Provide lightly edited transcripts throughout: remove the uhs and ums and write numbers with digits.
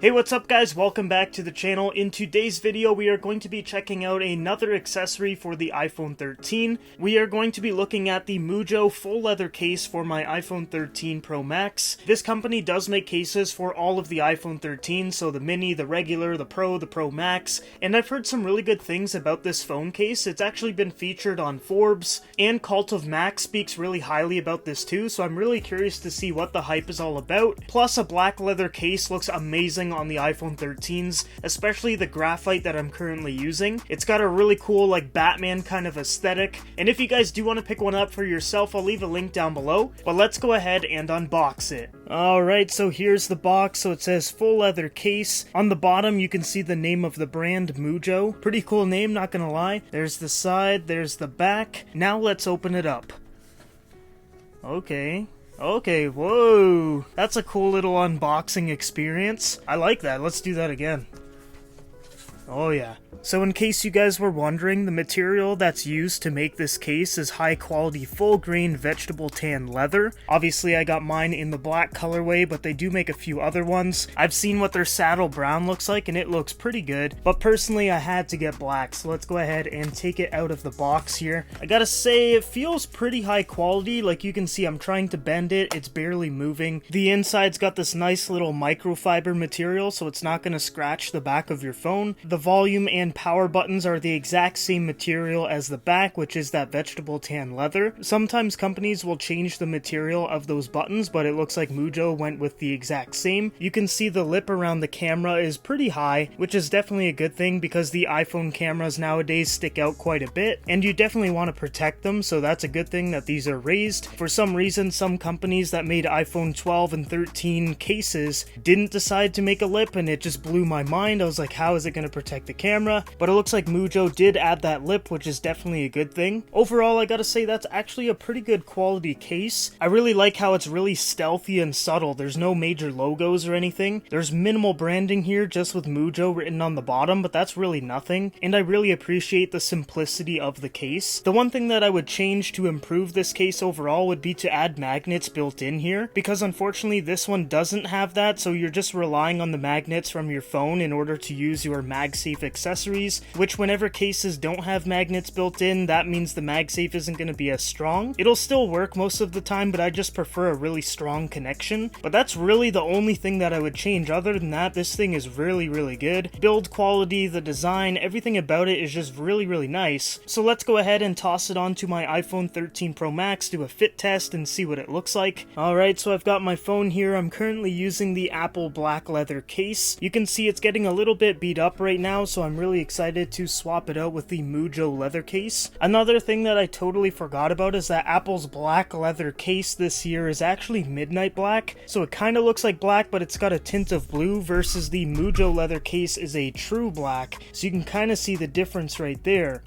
Hey, what's up guys? Welcome back to the channel. In today's video, we are going to be checking out another accessory for the iPhone 13. We are going to be looking at the Mujjo full leather case for my iPhone 13 Pro Max. This company does make cases for all of the iPhone 13, so the Mini, the regular, the Pro Max, and I've heard some really good things about this phone case. It's actually been featured on Forbes, and Cult of Mac speaks really highly about this too, so I'm really curious to see what the hype is all about. Plus, a black leather case looks amazing on the iPhone 13s, especially the graphite that I'm currently using. It's got a really cool like Batman kind of aesthetic, and if you guys do want to pick one up for yourself, I'll leave a link down below, but let's go ahead and unbox it. Alright, so here's the box. So it says full leather case. On the bottom you can see the name of the brand, Mujjo. Pretty cool name, not gonna lie. There's the side, there's the back. Now let's open it up. Okay, whoa, that's a cool little unboxing experience. I like that. Let's do that again. Oh yeah. So in case you guys were wondering, the material that's used to make this case is high quality full grain vegetable tan leather. Obviously I got mine in the black colorway, but they do make a few other ones. I've seen what their saddle brown looks like and it looks pretty good, but personally I had to get black, so let's go ahead and take it out of the box here. I gotta say, it feels pretty high quality. Like you can see, I'm trying to bend it, it's barely moving. The inside's got this nice little microfiber material, so it's not gonna scratch the back of your phone. The volume and power buttons are the exact same material as the back, which is that vegetable tan leather. Sometimes companies will change the material of those buttons, but it looks like Mujjo went with the exact same. You can see the lip around the camera is pretty high, which is definitely a good thing because the iPhone cameras nowadays stick out quite a bit, and you definitely want to protect them, so that's a good thing that these are raised. For some reason, some companies that made iPhone 12 and 13 cases didn't decide to make a lip, and it just blew my mind. I was like, how is it going to protect the camera? But it looks like Mujjo did add that lip, which is definitely a good thing. Overall, I gotta say that's actually a pretty good quality case. I really like how it's really stealthy and subtle. There's no major logos or anything. There's minimal branding here, just with Mujjo written on the bottom, but that's really nothing, and I really appreciate the simplicity of the case. The one thing that I would change to improve this case overall would be to add magnets built in here, because unfortunately this one doesn't have that, so you're just relying on the magnets from your phone in order to use your MagSafe accessories, which whenever cases don't have magnets built in, that means the MagSafe isn't going to be as strong. It'll still work most of the time, but I just prefer a really strong connection. But that's really the only thing that I would change. Other than that, this thing is really good. Build quality, the design, everything about it is just really nice. So let's go ahead and toss it onto my iPhone 13 Pro Max, do a fit test, and see what it looks like. Alright, so I've got my phone here. I'm currently using the Apple black leather case. You can see it's getting a little bit beat up right now, so I'm really excited to swap it out with the Mujjo leather case. Another thing that I totally forgot about is that Apple's black leather case this year is actually midnight black, so it kind of looks like black, but it's got a tint of blue, versus the Mujjo leather case is a true black, so you can kind of see the difference right there.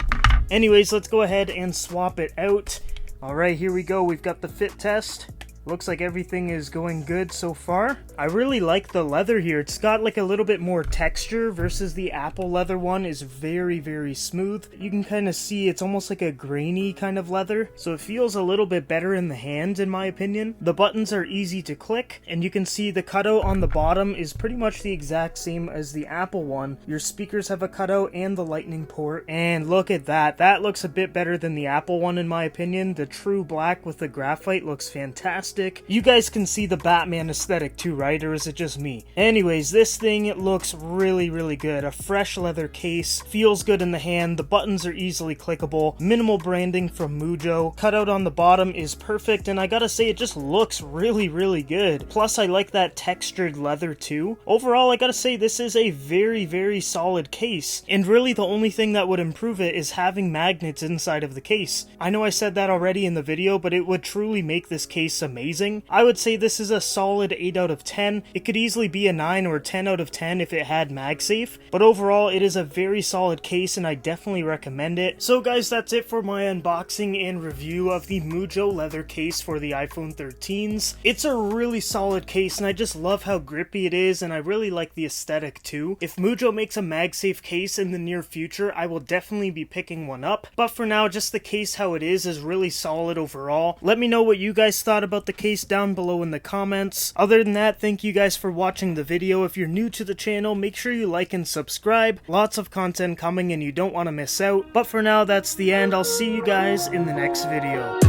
Anyways, let's go ahead and swap it out. Alright, here we go. We've got the fit test. Looks like everything is going good so far. I really like the leather here. It's got like a little bit more texture versus the Apple leather one is very smooth. You can kind of see it's almost like a grainy kind of leather, so it feels a little bit better in the hand in my opinion. The buttons are easy to click, and you can see the cutout on the bottom is pretty much the exact same as the Apple one. Your speakers have a cutout and the lightning port, and look at that. That looks a bit better than the Apple one in my opinion. The true black with the graphite looks fantastic. You guys can see the Batman aesthetic too, right? Or is it just me? Anyways, this thing looks really good. A fresh leather case, feels good in the hand, the buttons are easily clickable, minimal branding from Mujjo, cutout on the bottom is perfect, and I gotta say it just looks really good. Plus I like that textured leather too. Overall, I gotta say this is a very solid case, and really the only thing that would improve it is having magnets inside of the case. I know I said that already in the video, but it would truly make this case amazing. I would say this is a solid 8 out of 10. It could easily be a 9 or 10 out of 10 if it had MagSafe, but overall it is a very solid case and I definitely recommend it. So guys, that's it for my unboxing and review of the Mujjo leather case for the iPhone 13s. It's a really solid case and I just love how grippy it is, and I really like the aesthetic too. If Mujjo makes a MagSafe case in the near future, I will definitely be picking one up, but for now, just the case how it is really solid overall. Let me know what you guys thought about the the case down below in the comments. Other than that, thank you guys for watching the video. If you're new to the channel, make sure you like and subscribe. Lots of content coming and you don't want to miss out. But for now, that's the end. I'll see you guys in the next video.